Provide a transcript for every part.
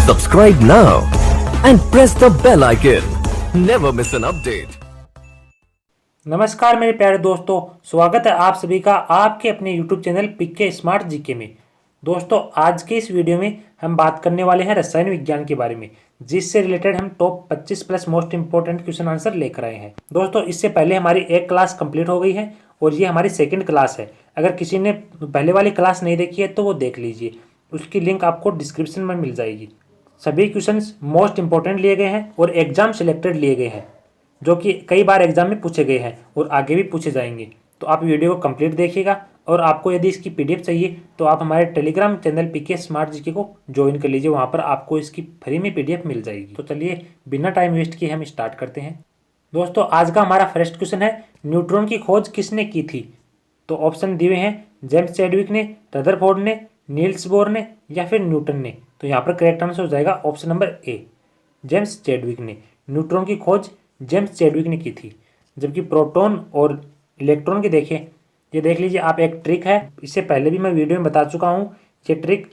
Subscribe now and press the bell icon. Never miss an update. नमस्कार मेरे प्यारे दोस्तों, स्वागत है आप सभी का आपके अपने YouTube channel PK smart GK में। दोस्तों, आज के इस वीडियो में हम बात करने वाले हैं रसायन विज्ञान के बारे में, जिससे रिलेटेड हम top 25 plus most important question answer लेकर आए हैं। दोस्तों, इससे पहले हमारी एक क्लास कंप्लीट हो गई है और ये हमारी सेकंड क्लास है। अगर किसी ने पहले वाली क्लास नहीं देखी है तो वो देख लीजिए, उसकी लिंक आपको डिस्क्रिप्शन में मिल जाएगी। सभी क्वेश्चंस मोस्ट इंपॉर्टेंट लिए गए हैं और एग्जाम सिलेक्टेड लिए गए हैं, जो कि कई बार एग्जाम में पूछे गए हैं और आगे भी पूछे जाएंगे। तो आप वीडियो को कंप्लीट देखिएगा और आपको यदि इसकी पीडीएफ चाहिए तो आप हमारे telegram channel PK smart GK को ज्वाइन कर लीजिए, वहाँ पर आपको इसकी फ्री में पीडीएफ मिल जाएगी। तो चलिए बिना टाइम वेस्ट किए हम स्टार्ट करते हैं। दोस्तों, आज का हमारा फर्स्ट क्वेश्चन है, न्यूट्रॉन की खोज किसने की थी? तो ऑप्शन दिए हुए हैं, जेम्स चैडविक ने, रदरफोर्ड ने, नील्स बोर ने या फिर न्यूटन ने। तो यहाँ पर करेक्ट आंसर हो जाएगा ऑप्शन नंबर ए, जेम्स चैडविक ने। न्यूट्रॉन की खोज जेम्स चैडविक ने की थी। जबकि प्रोटॉन और इलेक्ट्रॉन की देखें, ये देख लीजिए आप, एक ट्रिक है, इससे पहले भी मैं वीडियो में बता चुका हूँ। ये ट्रिक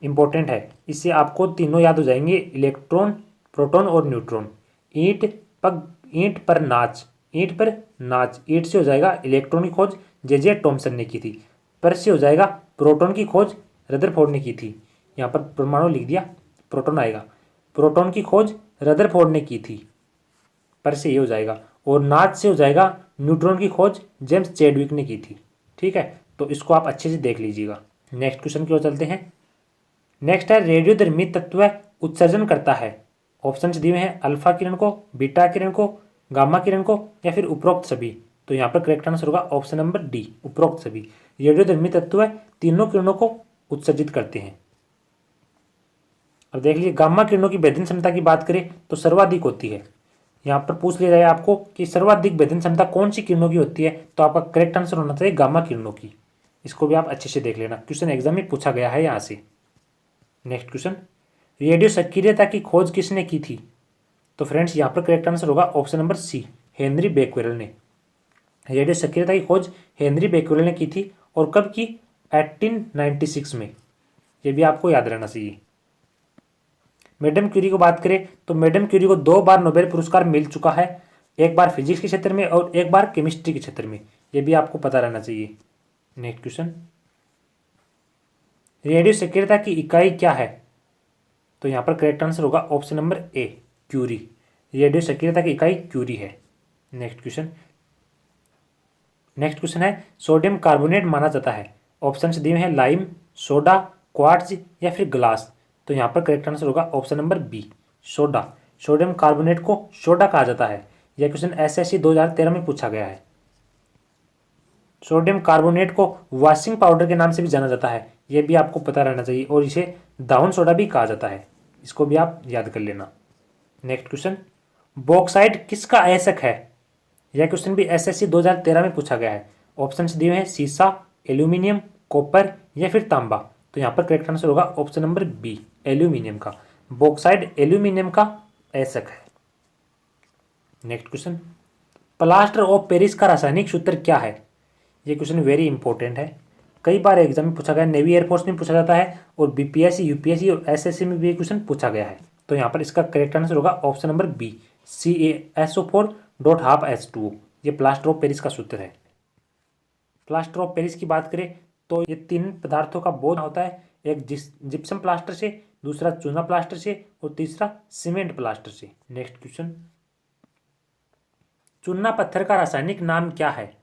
इंपॉर्टेंट है, इससे आपको तीनों याद हो जाएंगे, इलेक्ट्रॉन, प्रोटॉन और न्यूट्रॉन। ईंट पर नाच, ईंट पर नाच, ईंट से हो जाएगा इलेक्ट्रॉन की खोज जे टॉमसन ने की थी। पर से हो जाएगा प्रोटॉन की खोज रदरफोर्ड ने की थी। यहाँ पर परमाणु लिख दिया, प्रोटॉन आएगा। प्रोटॉन की खोज रदरफोर्ड ने की थी, पर से ये हो जाएगा। और नाच से हो जाएगा न्यूट्रॉन की खोज जेम्स चैडविक ने की थी। ठीक है, तो इसको आप अच्छे से देख लीजिएगा। नेक्स्ट क्वेश्चन की ओर चलते हैं। नेक्स्ट है, रेडियोधर्मी तत्व उत्सर्जन करता है। ऑप्शन दिए हुए हैं, अल्फा किरण को, बीटा किरण को, गामा किरण को या फिर उपरोक्त सभी। तो यहाँ पर करेक्ट आंसर होगा ऑप्शन नंबर डी, उपरोक्त सभी। रेडियोधर्मी तत्व तीनों किरणों को उत्सर्जित करते हैं। और देख लीजिए, गामा किरणों की भेदन क्षमता की बात करें तो सर्वाधिक होती है। यहाँ पर पूछ लिया जाए आपको कि सर्वाधिक भेदन क्षमता कौन सी किरणों की होती है, तो आपका करेक्ट आंसर होना चाहिए गामा किरणों की। इसको भी आप अच्छे से देख लेना, क्वेश्चन एग्जाम में पूछा गया है यहाँ से। नेक्स्ट क्वेश्चन, रेडियो सक्रियता की खोज किसने की थी? तो फ्रेंड्स, यहाँ पर करेक्ट आंसर होगा ऑप्शन नंबर सी, हेनरी बेक्वेरेल ने। रेडियो सक्रियता की खोज हेनरी बेक्वेरेल ने की थी। और कब की? 1896 में। ये भी आपको याद रहना चाहिए। मैडम क्यूरी को बात करें तो मैडम क्यूरी को 2 बार नोबेल पुरस्कार मिल चुका है, एक बार फिजिक्स के क्षेत्र में और एक बार केमिस्ट्री के क्षेत्र में। यह भी आपको पता रहना चाहिए। नेक्स्ट क्वेश्चन, रेडियो सक्रियता की इकाई क्या है? तो यहाँ पर करेक्ट आंसर होगा option number A, curie. Radio सक्रियता की इकाई क्यूरी है। नेक्स्ट क्वेश्चन है, सोडियम कार्बोनेट माना जाता है। ऑप्शन दिए हैं, लाइम, सोडा, क्वार्ट्ज या फिर ग्लास। तो यहाँ पर करेक्ट आंसर होगा option number B, soda. Sodium carbonate को सोडा कहा जाता है। यह क्वेश्चन एसएससी 2013 में पूछा गया है। सोडियम कार्बोनेट को वॉशिंग पाउडर के नाम से भी जाना जाता है, यह भी आपको पता रहना चाहिए। और इसे दाउन सोडा भी कहा जाता है, इसको भी आप याद कर लेना। नेक्स्ट क्वेश्चन, बॉक्साइट किसका अयस्क है? यह क्वेश्चन भी एसएससी 2013 में पूछा गया है। ऑप्शन दिए हैं, सीसा, एल्यूमिनियम, कॉपर या फिर तांबा। तो यहाँ पर करेक्ट आंसर होगा ऑप्शन नंबर बी, एल्यूमिनियम का। बॉक्साइड एल्यूमिनियम का अयस्क है। Next question, plaster of Paris का रासायनिक सूत्र क्या है? यह क्वेश्चन वेरी इंपॉर्टेंट है, कई बार एग्जाम में पूछा गया, नेवी एयरफोर्स में पूछा जाता है और बीपीएससी, यूपीएससी और एसएससी में भी ये क्वेश्चन पूछा गया है। तो यहाँ पर इसका करेक्ट आंसर होगा ऑप्शन नंबर बी, CaSO4.12H2O। ये प्लास्टर ऑफ पेरिस का सूत्र है। प्लास्टर ऑफ पेरिस की बात करें तो ये 3 पदार्थों का बॉन्ड होता है, एक जिप्सम प्लास्टर से, दूसरा चूना प्लास्टर से और तीसरा सीमेंट प्लास्टर से। नेक्स्ट क्वेश्चन, चूना पत्थर का रासायनिक नाम क्या है?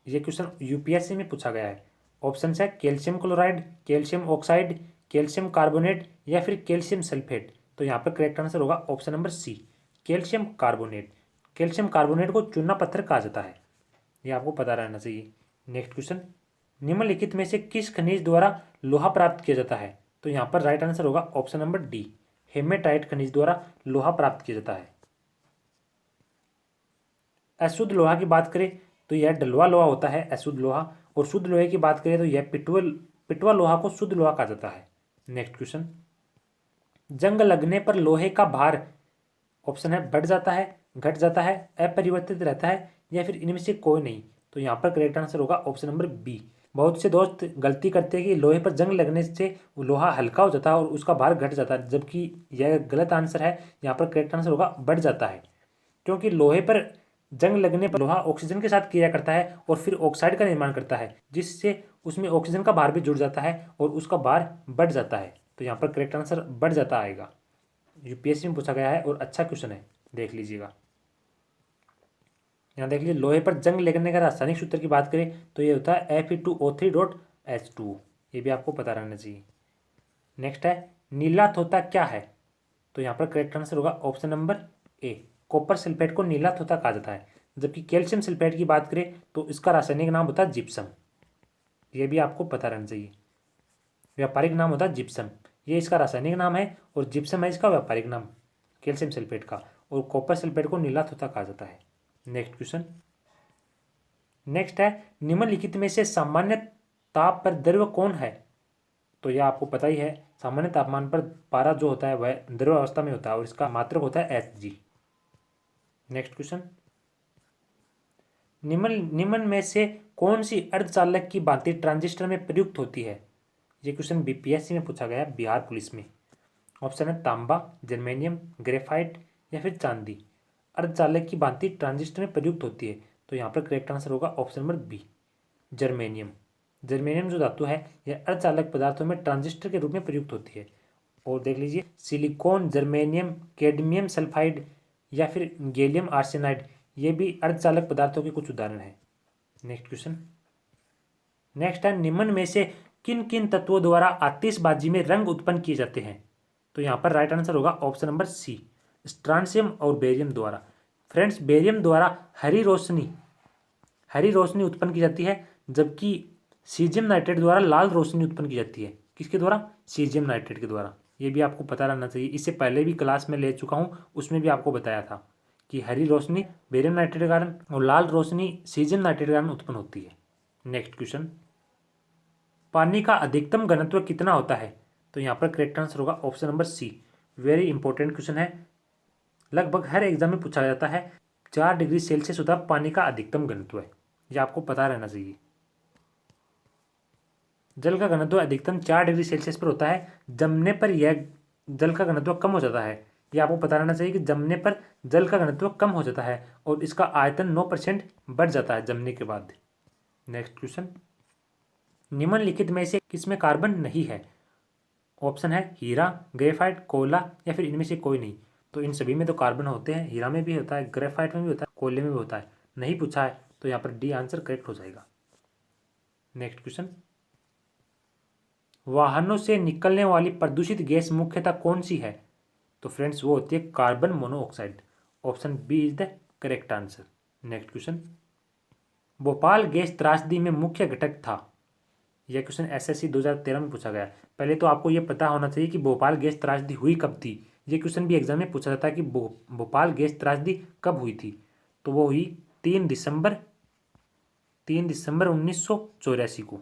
यह क्वेश्चन यूपीएससी में पूछा गया है। ऑप्शन है, calcium chloride, calcium oxide, calcium carbonate या फिर कैल्शियम सल्फेट। तो यहाँ पर करेक्ट आंसर होगा option number C, calcium carbonate. Calcium carbonate को चूना पत्थर कहा जाता है, यह आपको पता रहना चाहिए। नेक्स्ट क्वेश्चन, निम्नलिखित में से किस खनिज द्वारा लोहा प्राप्त किया जाता है? तो यहाँ पर राइट आंसर होगा ऑप्शन नंबर डी, हेमेटाइट खनिज द्वारा लोहा प्राप्त किया जाता है। अशुद्ध लोहा की बात करें तो यह डलवा लोहा होता है, अशुद्ध लोहा। और शुद्ध लोहे की बात करें तो यह पिटवा लोहा को शुद्ध लोहा कहा जाता है। नेक्स्ट क्वेश्चन, जंग लगने पर लोहे का भार, ऑप्शन है, बढ़ जाता है, घट जाता है, अपरिवर्तित रहता है या फिर इनमें से कोई नहीं। तो यहाँ पर करेक्ट आंसर होगा ऑप्शन नंबर बी, बहुत से दोस्त गलती करते हैं कि लोहे पर जंग लगने से वो लोहा हल्का हो जाता है और उसका भार घट जाता है, जबकि यह गलत आंसर है। यहाँ पर करेक्ट आंसर होगा बढ़ जाता है, क्योंकि लोहे पर जंग लगने पर लोहा ऑक्सीजन के साथ क्रिया करता है और फिर ऑक्साइड का निर्माण करता है, जिससे उसमें ऑक्सीजन का भार भी जुड़ जाता है और उसका भार बढ़ जाता है। तो यहाँ पर करेक्ट आंसर बढ़ जाता आएगा। यूपीएससी में पूछा गया है और अच्छा क्वेश्चन है, देख लीजिएगा। यहाँ देख लीजिए, लोहे पर जंग लगने का रासायनिक सूत्र की बात करें तो ये होता है Fe2O3.H2। ये भी आपको पता रहना चाहिए। नेक्स्ट है नीला तोता क्या है? तो यहाँ पर करेक्ट आंसर होगा ऑप्शन नंबर ए, कॉपर सल्फेट को नीला तोता कहा जाता है। जबकि कैल्शियम सल्फेट की बात करें तो इसका रासायनिक नाम होता है जिप्सम। ये भी आपको पता रहना चाहिए। व्यापारिक नाम होता है जिप्सम, ये इसका रासायनिक नाम है, और जिप्सम है इसका व्यापारिक नाम कैल्शियम सल्फेट का। और कॉपर सल्फेट को नीला तोता कहा जाता है। Next question. नेक्स्ट है निम्नलिखित में से सामान्य ताप पर द्रव कौन है? तो यह आपको पता ही है, सामान्य तापमान पर पारा जो होता है वह द्रव अवस्था में होता है और इसका मात्रक होता है Hg। Next question. निम्न में से कौन सी अर्धचालक की भांति ट्रांजिस्टर में प्रयुक्त होती है? ये क्वेश्चन बीपीएससी में पूछा गया है, बिहार पुलिस में। ऑप्शन है तांबा, जर्मेनियम, ग्रेफाइट या फिर चांदी। अर्धचालक की भांति ट्रांजिस्टर में प्रयुक्त होती है, तो यहाँ पर करेक्ट आंसर होगा option number B, germanium. Germanium जो धातु है यह अर्धचालक पदार्थों में ट्रांजिस्टर के रूप में प्रयुक्त होती है। और देख लीजिए, सिलिकॉन, जर्मेनियम, कैडमियम सल्फाइड या फिर गैलियम आर्सेनाइड, ये भी अर्धचालक पदार्थों के कुछ उदाहरण हैं। Next question. नेक्स्ट है निम्न में से किन किन तत्वों द्वारा आतिशबाजी में रंग उत्पन्न किए जाते हैं? तो यहाँ पर राइट आंसर होगा ऑप्शन नंबर सी, स्ट्रांसियम और बेरियम द्वारा। फ्रेंड्स, बेरियम द्वारा हरी रोशनी उत्पन्न की जाती है, जबकि सीजियम नाइट्रेट द्वारा लाल रोशनी उत्पन्न की जाती है। किसके द्वारा? सीजियम नाइट्रेट के द्वारा। ये भी आपको पता रहना चाहिए, इससे पहले भी क्लास में ले चुका हूँ, उसमें भी आपको बताया था कि हरी रोशनी बेरियम नाइट्रेट के कारण और लाल रोशनी सीजियम नाइट्रेट के कारण उत्पन्न होती है। Next question. पानी का अधिकतम घनत्व कितना होता है? तो यहाँ पर करेक्ट आंसर होगा option number C. Very important question है, लगभग हर एग्जाम में पूछा जाता है। 4 डिग्री सेल्सियस होता है पानी का अधिकतम घनत्व है, यह आपको पता रहना चाहिए। जल का घनत्व अधिकतम 4 डिग्री सेल्सियस पर होता है, जमने पर यह जल का घनत्व कम हो जाता है। यह आपको पता रहना चाहिए कि जमने पर जल का घनत्व कम हो जाता है और इसका आयतन 9% बढ़ जाता है जमने के बाद। Next question. निम्नलिखित में से किसमें कार्बन नहीं है? ऑप्शन है हीरा, ग्रेफाइट, कोयला या फिर इनमें से कोई नहीं। तो इन सभी में तो कार्बन होते हैं, हीरा में भी होता है, ग्रेफाइट में भी होता है, कोयले में भी होता है। नहीं पूछा है तो यहाँ पर डी आंसर करेक्ट हो जाएगा। Next question. वाहनों से निकलने वाली प्रदूषित गैस मुख्यतः कौन सी है? तो फ्रेंड्स, वो होती है carbon monoxide. Option B is the correct answer. Next question. Bhopal gas त्रासदी में मुख्य घटक था। यह क्वेश्चन एसएससी 2013 में पूछा गया। पहले तो आपको यह पता होना चाहिए कि भोपाल गैस त्रासदी हुई कब थी। ये क्वेश्चन भी एग्जाम में पूछा जाता है कि भोपाल गैस त्रासदी कब हुई थी। तो वो हुई 3 दिसंबर 1984 को।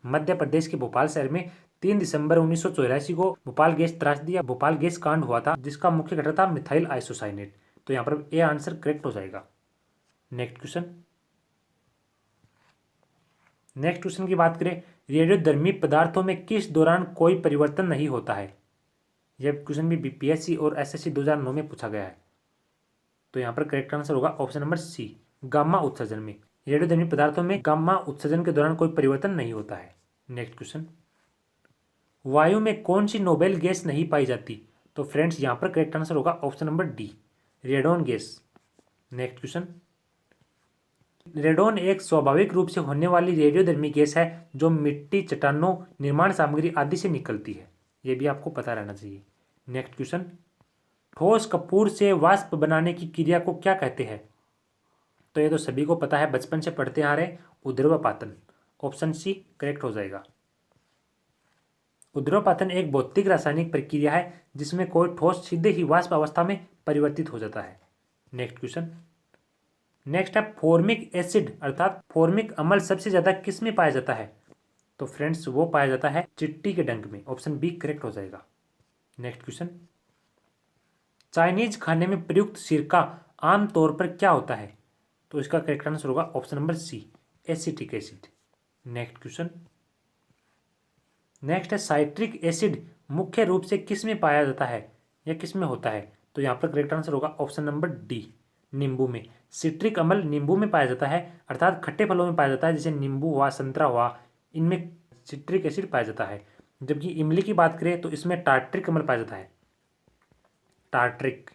मध्य प्रदेश के भोपाल शहर में 3 दिसंबर 1984 को भोपाल गैस त्रासदी या भोपाल गैस कांड हुआ था, जिसका मुख्य घटक था मिथाइल आइसोसाइनेट। तो यहाँ पर ए आंसर करेक्ट हो जाएगा। Next question. नेक्स्ट क्वेश्चन की बात करें, रेडियोधर्मी पदार्थों में किस दौरान कोई परिवर्तन नहीं होता है? यह क्वेश्चन भी बीपीएससी और एसएससी 2009 में पूछा गया है। तो यहाँ पर करेक्ट आंसर होगा ऑप्शन नंबर सी, गामा उत्सर्जन में। रेडियोधर्मी पदार्थों में गामा उत्सर्जन के दौरान कोई परिवर्तन नहीं होता है। Next question. वायु में कौन सी नोबेल गैस नहीं पाई जाती? तो फ्रेंड्स, यहाँ पर करेक्ट आंसर होगा option number D, radon gas. Next question. Radon एक स्वाभाविक रूप से होने वाली रेडियोधर्मी गैस है जो मिट्टी, चट्टानों, निर्माण सामग्री आदि से निकलती है। यह भी आपको पता रहना चाहिए। Next question. ठोस कपूर से वाष्प बनाने की क्रिया को क्या कहते हैं? तो ये तो सभी को पता है, बचपन से पढ़ते आ रहे, उद्रवपातन। ऑप्शन सी करेक्ट हो जाएगा। उद्रवपातन एक भौतिक रासायनिक प्रक्रिया है जिसमें कोई ठोस सीधे ही वाष्प अवस्था में परिवर्तित हो जाता है। Next question. नेक्स्ट है फॉर्मिक एसिड अर्थात फॉर्मिक अम्ल सबसे ज्यादा किस में पाया जाता है? तो फ्रेंड्स, वो पाया जाता है चिट्टी के डंक में। ऑप्शन बी करेक्ट हो जाएगा। Next question. चाइनीज खाने में प्रयुक्त सिरका आमतौर पर क्या होता है? तो इसका करेक्ट आंसर होगा option number C, acetic acid. Next question, next है साइट्रिक एसिड मुख्य रूप से किस में पाया जाता है या किस में होता है? तो यहाँ पर करेक्ट आंसर होगा ऑप्शन नंबर डी, नींबू में। सिट्रिक अम्ल नींबू में पाया जाता है, अर्थात खट्टे फलों में पाया जाता है, जैसे नींबू हुआ, संतरा हुआ, इनमें सिट्रिक एसिड पाया जाता है। जबकि इमली की बात करें तो इसमें टार्ट्रिक अम्ल पाया जाता है। टार्ट्रिक,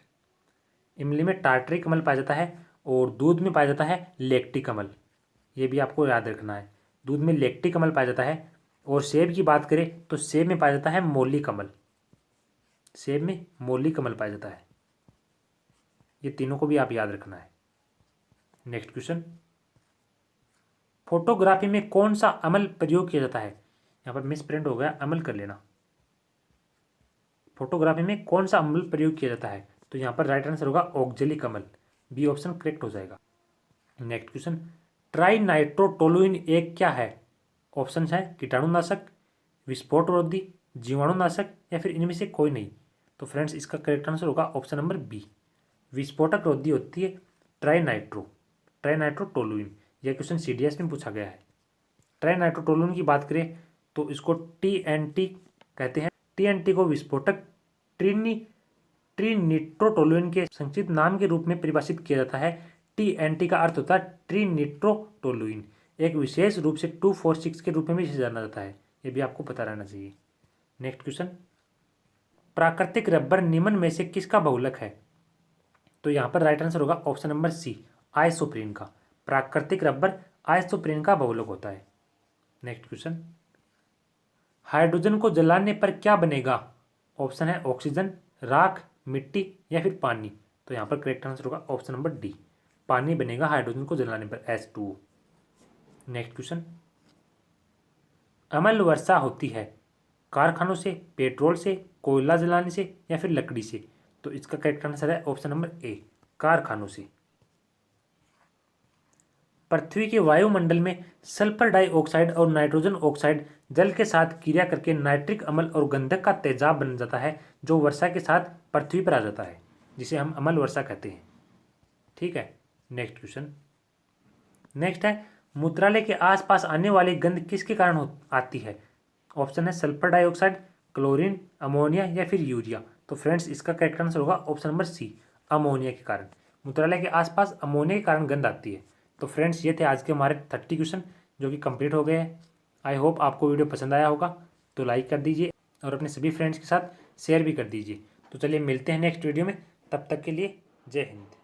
इमली में टार्ट्रिक अम्ल पाया जाता है और दूध में पाया जाता है लैक्टिक अम्ल। ये भी आपको याद रखना है, दूध में लैक्टिक अम्ल पाया जाता है। और सेब की बात करें तो सेब में पाया जाता है मौलिक अम्ल, सेब में मौलिक अम्ल पाया जाता है। ये तीनों को भी आप याद रखना है। नेक्स्ट क्वेश्चन, फोटोग्राफी में कौन सा अम्ल प्रयोग किया जाता है? यहाँ पर मिस प्रिंट हो गया, अम्ल कर लेना। फोटोग्राफी में कौन सा अम्ल प्रयोग किया जाता है? तो यहाँ पर राइट आंसर होगा ऑक्जेलिक अम्ल, बी ऑप्शन करेक्ट हो जाएगा। नेक्स्ट क्वेश्चन, ट्राइनाइट्रोटोलुइन एक क्या है? ऑप्शन है कीटाणुनाशक, विस्फोटरोधी, जीवाणुनाशक या फिर इनमें से कोई नहीं। तो फ्रेंड्स इसका करेक्ट आंसर होगा ऑप्शन नंबर बी, विस्फोटक रोधी होती है ट्राइनाइट्रोटोलुइन। यह क्वेश्चन सीडीएस में पूछा गया है। ट्राइनाइट्रोटोलुइन की बात करें तो इसको टीएनटी कहते हैं। टीएनटी को विस्फोटक ट्रिनिट्रोटोलुइन के संक्षिप्त नाम के रूप में परिभाषित किया जाता है। टीएनटी का अर्थ होता है ट्रिनिट्रोटोलुइन, एक विशेष रूप से 246 के रूप में भी जाना जाता है। ये भी आपको पता रहना चाहिए। नेक्स्ट क्वेश्चन, प्राकृतिक रबर निम्न में से किसका बहुलक है? तो यहाँ पर राइट आंसर होगा ऑप्शन नंबर सी, आइसोप्रीन का। प्राकृतिक रबर आइसोप्रीन का बहुलक होता है। नेक्स्ट क्वेश्चन, हाइड्रोजन को जलाने पर क्या बनेगा? ऑप्शन है ऑक्सीजन, राख, मिट्टी या फिर पानी। तो यहाँ पर करेक्ट आंसर होगा ऑप्शन नंबर डी, पानी बनेगा हाइड्रोजन को जलाने पर, H2O। नेक्स्ट क्वेश्चन, अम्ल वर्षा होती है कारखानों से, पेट्रोल से, कोयला जलाने से या फिर लकड़ी से? तो इसका करेक्ट आंसर है ऑप्शन नंबर ए, कारखानों से। पृथ्वी के वायुमंडल में सल्फर डाइऑक्साइड और नाइट्रोजन ऑक्साइड जल के साथ क्रिया करके नाइट्रिक अम्ल और गंधक का तेजाब बन जाता है, जो वर्षा के साथ पृथ्वी पर आ जाता है, जिसे हम अम्ल वर्षा कहते हैं। ठीक है। नेक्स्ट क्वेश्चन, नेक्स्ट है मूत्रालय के आसपास आने वाली गंध किसके कारण आती है? ऑप्शन है सल्फर डाइऑक्साइड, क्लोरीन, अमोनिया या फिर यूरिया। तो फ्रेंड्स इसका करेक्ट आंसर होगा ऑप्शन नंबर सी, अमोनिया के कारण। मूत्रालय के आसपास अमोनिया के कारण गंध आती है। तो फ्रेंड्स ये थे आज के हमारे 30 क्वेश्चन जो कि कंप्लीट हो गए हैं। आई होप आपको वीडियो पसंद आया होगा, तो लाइक कर दीजिए और अपने सभी फ्रेंड्स के साथ शेयर भी कर दीजिए। तो चलिए मिलते हैं नेक्स्ट वीडियो में, तब तक के लिए जय हिंद।